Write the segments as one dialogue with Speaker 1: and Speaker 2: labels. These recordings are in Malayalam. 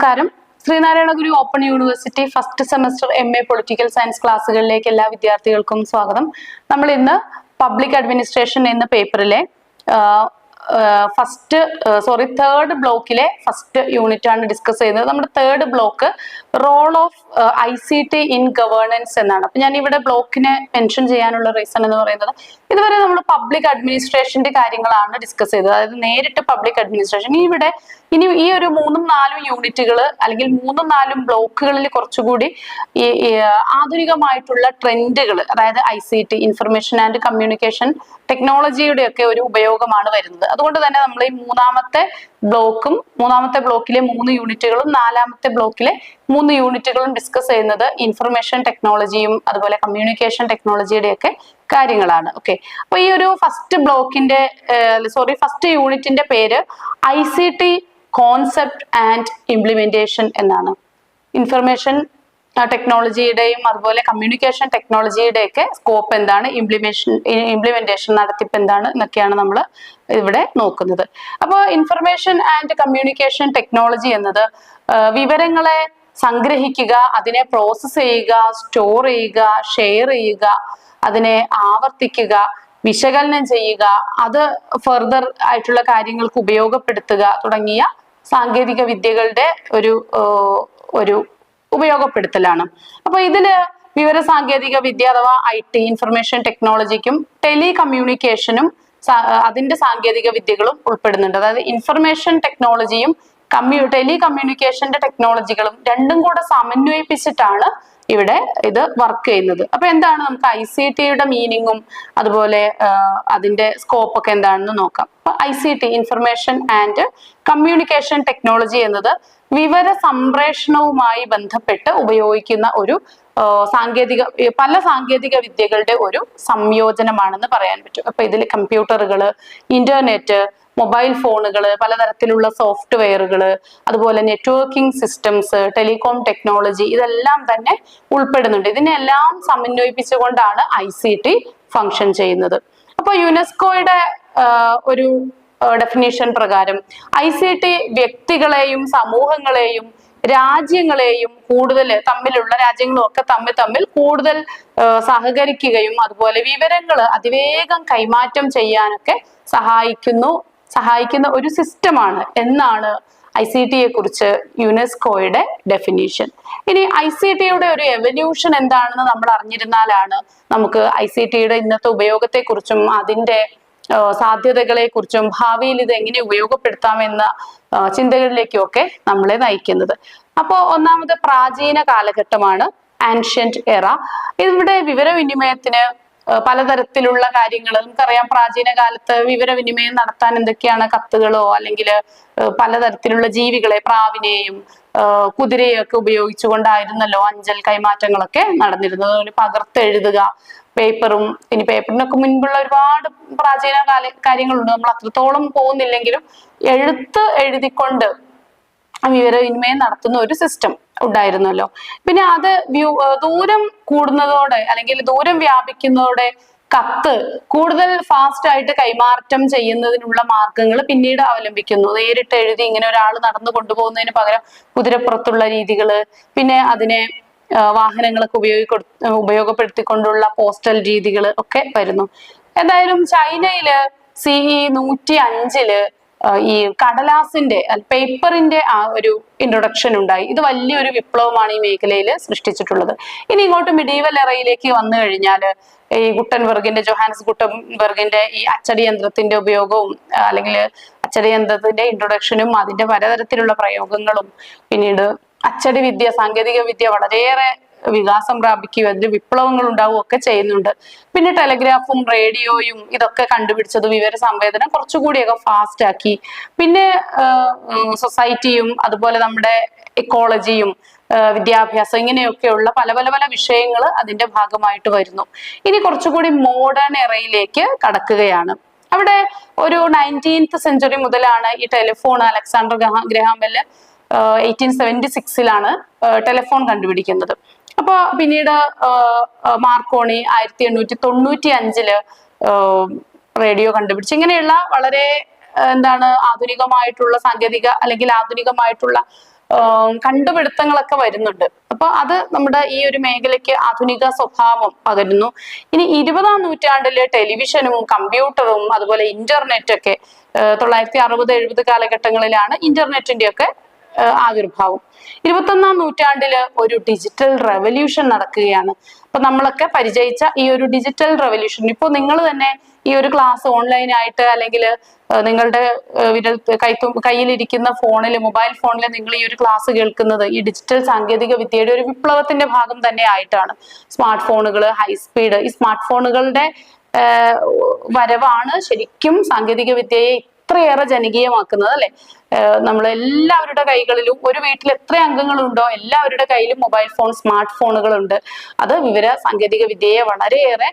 Speaker 1: നമസ്കാരം. Sreenarayana Guru open university first semester MA political science ക്ലാസ്സുകളിലേക്ക് എല്ലാ വിദ്യാർത്ഥികൾക്കും സ്വാഗതം. ഇന്ന് പബ്ലിക് അഡ്മിനിസ്ട്രേഷൻ എന്ന പേപ്പറിലെ തേർഡ് ബ്ലോക്കിലെ ഫസ്റ്റ് യൂണിറ്റ് ആണ് ഡിസ്കസ് ചെയ്യുന്നത്. നമ്മുടെ third block role of ICT in governance എന്നാണ്. അപ്പൊ ഞാൻ ഇവിടെ ബ്ലോക്കിനെ മെൻഷൻ ചെയ്യാനുള്ള റീസൺ എന്ന് പറയുന്നത്, ഇതുവരെ നമ്മൾ പബ്ലിക് അഡ്മിനിസ്ട്രേഷന്റെ കാര്യങ്ങളാണ് ഡിസ്കസ് ചെയ്തത്, അതായത് നേരിട്ട് പബ്ലിക് അഡ്മിനിസ്ട്രേഷൻ. ഇനി ഈ ഒരു 3-4 യൂണിറ്റുകൾ അല്ലെങ്കിൽ 3-4 ബ്ലോക്കുകളിൽ കുറച്ചുകൂടി ഈ ആധുനികമായിട്ടുള്ള ട്രെൻഡുകൾ, അതായത് ICT ഇൻഫർമേഷൻ ആൻഡ് കമ്മ്യൂണിക്കേഷൻ ടെക്നോളജിയുടെ ഒക്കെ ഒരു ഉപയോഗമാണ് വരുന്നത്. അതുകൊണ്ട് തന്നെ നമ്മൾ ഈ മൂന്നാമത്തെ ബ്ലോക്കിലെ 3 യൂണിറ്റുകളും 4ാമത്തെ ബ്ലോക്കിലെ 3 യൂണിറ്റുകളും ഡിസ്കസ് ചെയ്യുന്നത് ഇൻഫർമേഷൻ ടെക്നോളജിയും അതുപോലെ കമ്മ്യൂണിക്കേഷൻ ടെക്നോളജിയുടെ ഒക്കെ കാര്യങ്ങളാണ്. ഓക്കെ, അപ്പൊ ഈ ഒരു ഫസ്റ്റ് യൂണിറ്റിന്റെ പേര് ICT കോൺസെപ്റ്റ് ആൻഡ് ഇംപ്ലിമെന്റേഷൻ എന്നാണ്. ഇൻഫർമേഷൻ ടെക്നോളജിയുടെയും അതുപോലെ കമ്മ്യൂണിക്കേഷൻ ടെക്നോളജിയുടെ ഒക്കെ സ്കോപ്പ് എന്താണ്, ഇംപ്ലിമെന്റേഷൻ നടത്തിപ്പ് എന്താണ് എന്നൊക്കെയാണ് നമ്മൾ ഇവിടെ നോക്കുന്നത്. അപ്പോൾ ഇൻഫർമേഷൻ ആൻഡ് കമ്മ്യൂണിക്കേഷൻ ടെക്നോളജി എന്നത് വിവരങ്ങളെ സംഗ്രഹിക്കുക, അതിനെ പ്രോസസ്സ് ചെയ്യുക, സ്റ്റോർ ചെയ്യുക, ഷെയർ ചെയ്യുക, അതിനെ ആവർത്തിക്കുക, വിശകലനം ചെയ്യുക, അത് ഫർദർ ആയിട്ടുള്ള കാര്യങ്ങൾക്ക് ഉപയോഗപ്പെടുത്തുക തുടങ്ങിയ സാങ്കേതിക വിദ്യകളുടെ ഒരു ഉപയോഗപ്പെടുത്തലാണ്. അപ്പൊ ഇതില് വിവര സാങ്കേതിക വിദ്യ അഥവാ IT ഇൻഫർമേഷൻ ടെക്നോളജിക്കും ടെലികമ്മ്യൂണിക്കേഷനും അതിന്റെ സാങ്കേതിക വിദ്യകളും ഉൾപ്പെടുന്നുണ്ട്. അതായത് ഇൻഫർമേഷൻ ടെക്നോളജിയും ടെലികമ്മ്യൂണിക്കേഷന്റെ ടെക്നോളജികളും രണ്ടും കൂടെ സമന്വയിപ്പിച്ചിട്ടാണ് ഇവിടെ ഇത് വർക്ക് ചെയ്യുന്നത്. അപ്പൊ എന്താണ് നമുക്ക് ICTയുടെ മീനിങ്ങും അതുപോലെ അതിന്റെ സ്കോപ്പ് ഒക്കെ എന്താണെന്ന് നോക്കാം. അപ്പൊ ICT information and communication technology എന്നത് വിവര സംപ്രേഷണവുമായി ബന്ധപ്പെട്ട് ഉപയോഗിക്കുന്ന ഒരു പല സാങ്കേതിക വിദ്യകളുടെ ഒരു സംയോജനമാണെന്ന് പറയാൻ പറ്റും. അപ്പൊ ഇതിൽ കമ്പ്യൂട്ടറുകള്, ഇന്റർനെറ്റ്, മൊബൈൽ ഫോണുകള്, പലതരത്തിലുള്ള സോഫ്റ്റ്വെയറുകള്, അതുപോലെ നെറ്റ്വർക്കിംഗ് സിസ്റ്റംസ്, ടെലികോം ടെക്നോളജി, ഇതെല്ലാം തന്നെ ഉൾപ്പെടുന്നുണ്ട്. ഇതിനെല്ലാം സമന്വയിപ്പിച്ചുകൊണ്ടാണ് ICT ഫങ്ഷൻ ചെയ്യുന്നത്. അപ്പൊ യുനെസ്കോയുടെ ഒരു ഡെഫിനിഷൻ പ്രകാരം ICT വ്യക്തികളെയും സമൂഹങ്ങളെയും രാജ്യങ്ങളെയും രാജ്യങ്ങളും ഒക്കെ തമ്മിൽ കൂടുതൽ സഹകരിക്കുകയും അതുപോലെ വിവരങ്ങൾ അതിവേഗം കൈമാറ്റം ചെയ്യാനൊക്കെ സഹായിക്കുന്ന ഒരു സിസ്റ്റമാണ് എന്നാണ് ICTയെ കുറിച്ച് യുനെസ്കോയുടെ ഡെഫിനിഷൻ. ഇനി ICTയുടെ ഒരു എവല്യൂഷൻ എന്താണെന്ന് നമ്മൾ അറിഞ്ഞിരുന്നാലാണ് നമുക്ക് ICTയുടെ ഇന്നത്തെ ഉപയോഗത്തെക്കുറിച്ചും അതിന്റെ സാധ്യതകളെ കുറിച്ചും ഭാവിയിൽ ഇത് എങ്ങനെ ഉപയോഗപ്പെടുത്താമെന്ന ചിന്തകളിലേക്കൊക്കെ നമ്മളെ നയിക്കുന്നത്. അപ്പോൾ ഒന്നാമത് പ്രാചീന കാലഘട്ടമാണ്, ആൻഷ്യന്റ് എറ. ഇവിടെ വിവരവിനിമയത്തിന് പലതരത്തിലുള്ള കാര്യങ്ങൾ നമുക്കറിയാം. പ്രാചീന കാലത്ത് വിവരവിനിമയം നടത്താൻ എന്തൊക്കെയാണ്, കത്തുകളോ അല്ലെങ്കിൽ പലതരത്തിലുള്ള ജീവികളെ, പ്രാവിനെയും കുതിരയൊക്കെ ഉപയോഗിച്ചുകൊണ്ടായിരുന്നല്ലോ അഞ്ചൽ കൈമാറ്റങ്ങളൊക്കെ നടന്നിരുന്നത്. അതുപോലെ പകർത്തെഴുതുക, പേപ്പറും, ഇനി പേപ്പറിനൊക്കെ മുൻപുള്ള ഒരുപാട് പ്രാചീന കാര്യങ്ങളുണ്ട്, നമ്മൾ അത്രത്തോളം പോകുന്നില്ലെങ്കിലും എഴുതിക്കൊണ്ട് വിവരവിനിമയം നടത്തുന്ന ഒരു സിസ്റ്റം ഉണ്ടായിരുന്നല്ലോ. പിന്നെ അത് ദൂരം കൂടുന്നതോടെ അല്ലെങ്കിൽ ദൂരം വ്യാപിക്കുന്നതോടെ കത്ത് കൂടുതൽ ഫാസ്റ്റ് ആയിട്ട് കൈമാറ്റം ചെയ്യുന്നതിനുള്ള മാർഗങ്ങൾ പിന്നീട് അവലംബിക്കുന്നു. നേരിട്ട് എഴുതി ഇങ്ങനെ ഒരാൾ നടന്നു കൊണ്ടുപോകുന്നതിന് പകരം കുതിരപ്പുറത്തുള്ള രീതികള്, പിന്നെ അതിനെ വാഹനങ്ങളൊക്കെ ഉപയോഗപ്പെടുത്തിക്കൊണ്ടുള്ള പോസ്റ്റൽ രീതികൾ ഒക്കെ വരുന്നു. എന്തായാലും ചൈനയില് CE 105 ഈ കടലാസിന്റെ പേപ്പറിന്റെ ഒരു ഇൻട്രൊഡക്ഷൻ ഉണ്ടായി. ഇത് വലിയൊരു വിപ്ലവമാണ് ഈ മേഖലയിൽ സൃഷ്ടിച്ചിട്ടുള്ളത്. ഇനി ഇങ്ങോട്ട് മിഡീവൽ എറയിലേക്ക് വന്നു കഴിഞ്ഞാൽ ഈ ജോഹാൻസ് ഗുട്ടൻബർഗിന്റെ ഈ അച്ചടി യന്ത്രത്തിന്റെ ഉപയോഗവും അല്ലെങ്കിൽ അച്ചടി യന്ത്രത്തിന്റെ ഇൻട്രൊഡക്ഷനും അതിന്റെ പലതരത്തിലുള്ള പ്രയോഗങ്ങളും പിന്നീട് അച്ചടി വിദ്യ, സാങ്കേതിക വിദ്യ വളരെയേറെ വികാസം പ്രാപിക്കുകയും അതിന് വിപ്ലവങ്ങൾ ഉണ്ടാവുകയും ഒക്കെ ചെയ്യുന്നുണ്ട്. പിന്നെ ടെലഗ്രാഫും റേഡിയോയും ഇതൊക്കെ കണ്ടുപിടിച്ചത് വിവര സംവേദനം കുറച്ചുകൂടിയൊക്കെ ഫാസ്റ്റ് ആക്കി. പിന്നെ സൊസൈറ്റിയും അതുപോലെ നമ്മുടെ എക്കോളജിയും വിദ്യാഭ്യാസം ഇങ്ങനെയൊക്കെയുള്ള പല വിഷയങ്ങൾ അതിന്റെ ഭാഗമായിട്ട് വരുന്നു. ഇനി കുറച്ചുകൂടി മോഡേൺ എറയിലേക്ക് കടക്കുകയാണ്. അവിടെ ഒരു 19th സെഞ്ചുറി മുതലാണ് ഈ telephone. Alexander Graham bell 1876 telephone കണ്ടുപിടിക്കുന്നത്. അപ്പൊ പിന്നീട് മാർക്കോണി 1895 റേഡിയോ കണ്ടുപിടിച്ചു. ഇങ്ങനെയുള്ള വളരെ ആധുനികമായിട്ടുള്ള സാങ്കേതിക അല്ലെങ്കിൽ ആധുനികമായിട്ടുള്ള കണ്ടുപിടുത്തങ്ങളൊക്കെ വരുന്നുണ്ട്. അപ്പൊ അത് നമ്മുടെ ഈ ഒരു മേഖലയ്ക്ക് ആധുനിക സ്വഭാവം പകരുന്നു. ഇനി 20-ാം നൂറ്റാണ്ടില് ടെലിവിഷനും കമ്പ്യൂട്ടറും അതുപോലെ ഇന്റർനെറ്റ് ഒക്കെ 1960-70 കാലഘട്ടങ്ങളിലാണ് ഇന്റർനെറ്റിന്റെ ഒക്കെ ആവിർഭാവം. 21-ാം നൂറ്റാണ്ടില് ഒരു ഡിജിറ്റൽ റെവല്യൂഷൻ നടക്കുകയാണ്. അപ്പൊ നമ്മളൊക്കെ പരിചയിച്ച ഈ ഒരു ഡിജിറ്റൽ റെവല്യൂഷൻ, ഇപ്പോൾ നിങ്ങൾ തന്നെ ഈ ഒരു ക്ലാസ് ഓൺലൈനായിട്ട് അല്ലെങ്കിൽ നിങ്ങളുടെ കയ്യിലിരിക്കുന്ന ഫോണിൽ, മൊബൈൽ ഫോണിൽ നിങ്ങൾ ഈ ഒരു ക്ലാസ് കേൾക്കുന്നത് ഈ ഡിജിറ്റൽ സാങ്കേതിക വിദ്യയുടെ ഒരു വിപ്ലവത്തിന്റെ ഭാഗം തന്നെ ആയിട്ടാണ്. സ്മാർട്ട് ഫോണുകൾ, ഹൈസ്പീഡ്, ഈ സ്മാർട്ട് ഫോണുകളുടെ വരവാണ് ശരിക്കും സാങ്കേതിക വിദ്യയെ ഇത്രയേറെ ജനകീയമാക്കുന്നത്, അല്ലെ? നമ്മളെല്ലാവരുടെ കൈകളിലും, ഒരു വീട്ടിൽ എത്ര അംഗങ്ങളുണ്ടോ എല്ലാവരുടെ കയ്യിലും മൊബൈൽ ഫോൺ, സ്മാർട്ട് ഫോണുകളുണ്ട്. അത് വിവര സാങ്കേതിക വിദ്യയെ വളരെയേറെ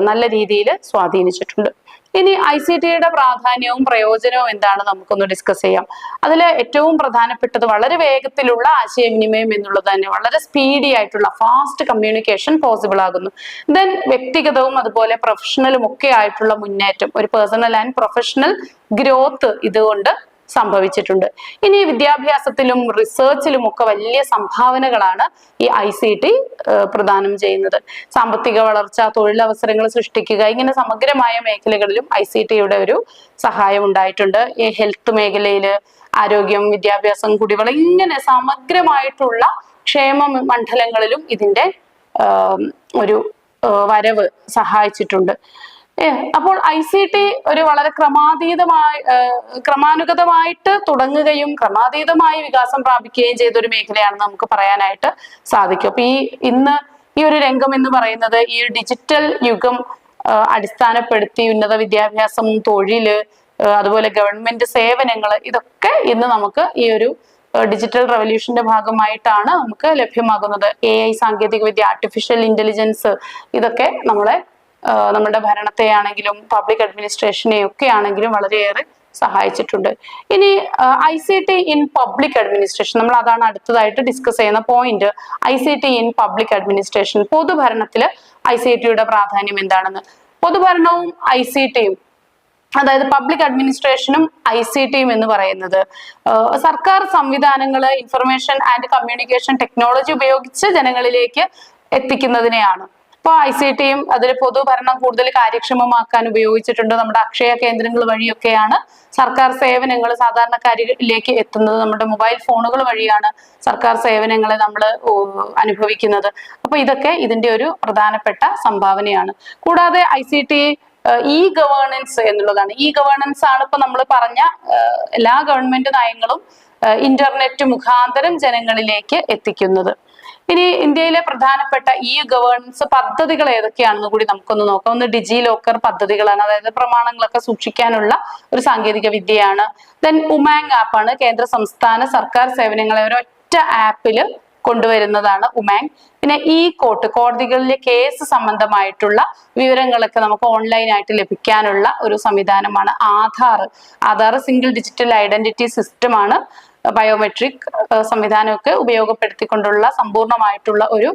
Speaker 1: നല്ല രീതിയിൽ സ്വാധീനിച്ചിട്ടുണ്ട്. ഇനി ICT-യുടെ പ്രാധാന്യവും പ്രയോജനവും എന്താണ് നമുക്കൊന്ന് ഡിസ്കസ് ചെയ്യാം. അതിൽ ഏറ്റവും പ്രധാനപ്പെട്ടത് വളരെ വേഗത്തിലുള്ള ആശയവിനിമയം എന്നുള്ളത് തന്നെ. വളരെ സ്പീഡി ആയിട്ടുള്ള ഫാസ്റ്റ് കമ്മ്യൂണിക്കേഷൻ പോസിബിൾ ആകുന്നു. ദെൻ വ്യക്തിഗതവും അതുപോലെ പ്രൊഫഷണലും ഒക്കെ ആയിട്ടുള്ള മുന്നേറ്റം, ഒരു പേഴ്സണൽ ആൻഡ് പ്രൊഫഷണൽ ഗ്രോത്ത് ഇതുകൊണ്ട് സംഭവിച്ചിട്ടുണ്ട്. ഇനി വിദ്യാഭ്യാസത്തിലും റിസർച്ചിലും ഒക്കെ വലിയ സംഭാവനകളാണ് ഈ ICT പ്രദാനം ചെയ്യുന്നത്. സാമ്പത്തിക വളർച്ച, തൊഴിലവസരങ്ങൾ സൃഷ്ടിക്കുക, ഇങ്ങനെ സമഗ്രമായ മേഖലകളിലും ICT-യുടെ ഒരു സഹായം ഉണ്ടായിട്ടുണ്ട്. ഈ ഹെൽത്ത് മേഖലയില്, ആരോഗ്യം, വിദ്യാഭ്യാസം, കുടിവെള്ളം, ഇങ്ങനെ സമഗ്രമായിട്ടുള്ള ക്ഷേമ മണ്ഡലങ്ങളിലും ഇതിന്റെ ഒരു വരവ് സഹായിച്ചിട്ടുണ്ട്. അപ്പോൾ ICT ഒരു വളരെ ക്രമാനുഗതമായിട്ട് തുടങ്ങുകയും ക്രമാതീതമായി വികാസം പ്രാപിക്കുകയും ചെയ്ത ഒരു മേഖലയാണെന്ന് നമുക്ക് പറയാനായിട്ട് സാധിക്കും. അപ്പൊ ഇന്ന് ഈ ഒരു രംഗം എന്ന് പറയുന്നത് ഈ ഡിജിറ്റൽ യുഗം അടിസ്ഥാനപ്പെടുത്തി ഉന്നത വിദ്യാഭ്യാസം, തൊഴില്, അതുപോലെ ഗവൺമെന്റ് സേവനങ്ങൾ, ഇതൊക്കെ ഇന്ന് നമുക്ക് ഈ ഒരു ഡിജിറ്റൽ റെവല്യൂഷന്റെ ഭാഗമായിട്ടാണ് നമുക്ക് ലഭ്യമാകുന്നത്. AI സാങ്കേതിക വിദ്യ, ആർട്ടിഫിഷ്യൽ ഇന്റലിജൻസ്, ഇതൊക്കെ നമ്മുടെ ഭരണത്തെ ആണെങ്കിലും പബ്ലിക് അഡ്മിനിസ്ട്രേഷനെ ഒക്കെ ആണെങ്കിലും വളരെയേറെ സഹായിച്ചിട്ടുണ്ട്. ഇനി ICT ഇൻ പബ്ലിക് അഡ്മിനിസ്ട്രേഷൻ, നമ്മൾ അതാണ് അടുത്തതായിട്ട് ഡിസ്കസ് ചെയ്യുന്ന point. ICT in public administration, പൊതുഭരണത്തില് ICT-യുടെ പ്രാധാന്യം എന്താണെന്ന്. പൊതുഭരണവും ICT-യും, അതായത് പബ്ലിക് അഡ്മിനിസ്ട്രേഷനും ICT-യും എന്ന് പറയുന്നത് സർക്കാർ സംവിധാനങ്ങൾ ഇൻഫർമേഷൻ ആൻഡ് കമ്മ്യൂണിക്കേഷൻ ടെക്നോളജി ഉപയോഗിച്ച് ജനങ്ങളിലേക്ക് എത്തിക്കുന്നതിനെയാണ്. അപ്പോൾ ICT-യും അതിൽ പൊതുഭരണം കൂടുതൽ കാര്യക്ഷമമാക്കാൻ ഉപയോഗിച്ചിട്ടുണ്ട്. നമ്മുടെ അക്ഷയ കേന്ദ്രങ്ങൾ വഴിയൊക്കെയാണ് സർക്കാർ സേവനങ്ങൾ സാധാരണക്കാരിലേക്ക് എത്തുന്നത്. നമ്മുടെ മൊബൈൽ ഫോണുകൾ വഴിയാണ് സർക്കാർ സേവനങ്ങളെ നമ്മൾ അനുഭവിക്കുന്നത്. അപ്പൊ ഇതൊക്കെ ഇതിന്റെ ഒരു പ്രധാനപ്പെട്ട സംഭാവനയാണ്. കൂടാതെ ICT ഗവേണൻസ് എന്നുള്ളതാണ്. ഗവേണൻസ് ആണ് ഇപ്പൊ നമ്മൾ പറഞ്ഞ എല്ലാ ഗവൺമെന്റ് നയങ്ങളും ഇന്റർനെറ്റ് മുഖാന്തരം ജനങ്ങളിലേക്ക് എത്തിക്കുന്നത്. ഇനി ഇന്ത്യയിലെ പ്രധാനപ്പെട്ട ഗവേണൻസ് പദ്ധതികൾ ഏതൊക്കെയാണെന്ന് കൂടി നമുക്കൊന്ന് നോക്കാം. ഒന്ന് ഡിജി ലോക്കർ പദ്ധതികളാണ്, അതായത് പ്രമാണങ്ങളൊക്കെ സൂക്ഷിക്കാനുള്ള ഒരു സാങ്കേതിക വിദ്യയാണ്. ദെൻ ഉമാങ് ആപ്പാണ്, കേന്ദ്ര സംസ്ഥാന സർക്കാർ സേവനങ്ങളെ ഒരൊറ്റ ആപ്പില് കൊണ്ടുവരുന്നതാണ് ഉമാങ്. പിന്നെ കോർട്ട്, കോടതികളിലെ കേസ് സംബന്ധമായിട്ടുള്ള വിവരങ്ങളൊക്കെ നമുക്ക് ഓൺലൈനായിട്ട് ലഭിക്കാനുള്ള ഒരു സംവിധാനമാണ്. ആധാർ സിംഗിൾ ഡിജിറ്റൽ ഐഡന്റിറ്റി സിസ്റ്റമാണ്. ബയോമെട്രിക് സംവിധാനമൊക്കെ ഉപയോഗപ്പെടുത്തിക്കൊണ്ടുള്ള സമ്പൂർണമായിട്ടുള്ള ഒരു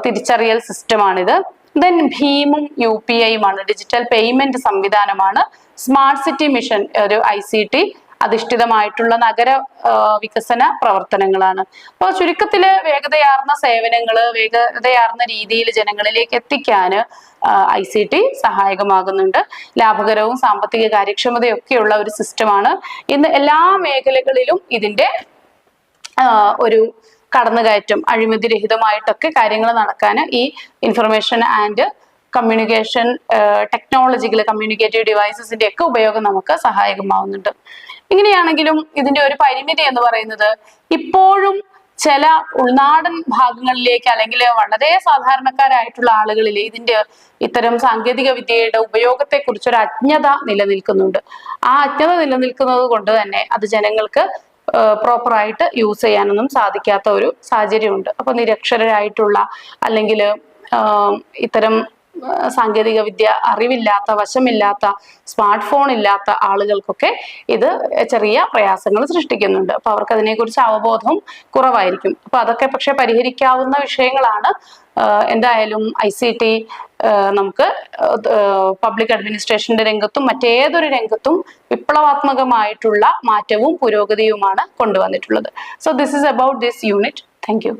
Speaker 1: തിരിച്ചറിയൽ സിസ്റ്റമാണിത്. ദെൻ ഭീമും UPI-യുമാണ്, ഡിജിറ്റൽ പേയ്മെന്റ് സംവിധാനമാണ്. സ്മാർട്ട് സിറ്റി മിഷൻ ഒരു ICT അധിഷ്ഠിതമായിട്ടുള്ള നഗര വികസന പ്രവർത്തനങ്ങളാണ്. അപ്പോൾ ചുരുക്കത്തില് വേഗതയാർന്ന സേവനങ്ങള് വേഗതയാർന്ന രീതിയിൽ ജനങ്ങളിലേക്ക് എത്തിക്കാൻ ICT സഹായകമാകുന്നുണ്ട്. ലാഭകരവും സാമ്പത്തിക കാര്യക്ഷമതയൊക്കെയുള്ള ഒരു സിസ്റ്റമാണ്. ഇന്ന് എല്ലാ മേഖലകളിലും ഇതിന്റെ ഒരു കടന്നുകയറ്റം അഴിമതി രഹിതമായിട്ടൊക്കെ കാര്യങ്ങൾ നടക്കാൻ ഈ ഇൻഫർമേഷൻ ആൻഡ് കമ്മ്യൂണിക്കേഷൻ ടെക്നോളജികൾ, കമ്മ്യൂണിക്കേറ്റീവ് ഡിവൈസസിന്റെ ഒക്കെ ഉപയോഗം നമുക്ക് സഹായകമാവുന്നുണ്ട്. ഇങ്ങനെയാണെങ്കിലും ഇതിന്റെ ഒരു പരിമിതി എന്ന് പറയുന്നത് ഇപ്പോഴും ചില ഉൾനാടൻ ഭാഗങ്ങളിലേക്ക് അല്ലെങ്കിൽ വളരെ സാധാരണക്കാരായിട്ടുള്ള ആളുകളിൽ ഇത്തരം സാങ്കേതിക വിദ്യയുടെ ഉപയോഗത്തെ കുറിച്ചൊരു അജ്ഞത നിലനിൽക്കുന്നുണ്ട്. ആ അജ്ഞത നിലനിൽക്കുന്നത് കൊണ്ട് തന്നെ അത് ജനങ്ങൾക്ക് പ്രോപ്പറായിട്ട് യൂസ് ചെയ്യാനൊന്നും സാധിക്കാത്ത ഒരു സാഹചര്യമുണ്ട്. അപ്പൊ നിരക്ഷരരായിട്ടുള്ള അല്ലെങ്കിൽ ഇത്തരം സാങ്കേതിക വിദ്യ അറിവില്ലാത്ത, വശമില്ലാത്ത, സ്മാർട്ട് ഫോൺ ഇല്ലാത്ത ആളുകൾക്കൊക്കെ ഇത് ചെറിയ പ്രയാസങ്ങൾ സൃഷ്ടിക്കുന്നുണ്ട്. അപ്പൊ അവർക്ക് അതിനെക്കുറിച്ച് അവബോധം കുറവായിരിക്കും. അപ്പൊ അതൊക്കെ പക്ഷെ പരിഹരിക്കാവുന്ന വിഷയങ്ങളാണ്. എന്തായാലും ICT നമുക്ക് പബ്ലിക് അഡ്മിനിസ്ട്രേഷന്റെ രംഗത്തും മറ്റേതൊരു രംഗത്തും വിപ്ലവാത്മകമായിട്ടുള്ള മാറ്റവും പുരോഗതിയുമാണ് കൊണ്ടുവന്നിട്ടുള്ളത്. So this is about this unit. Thank you.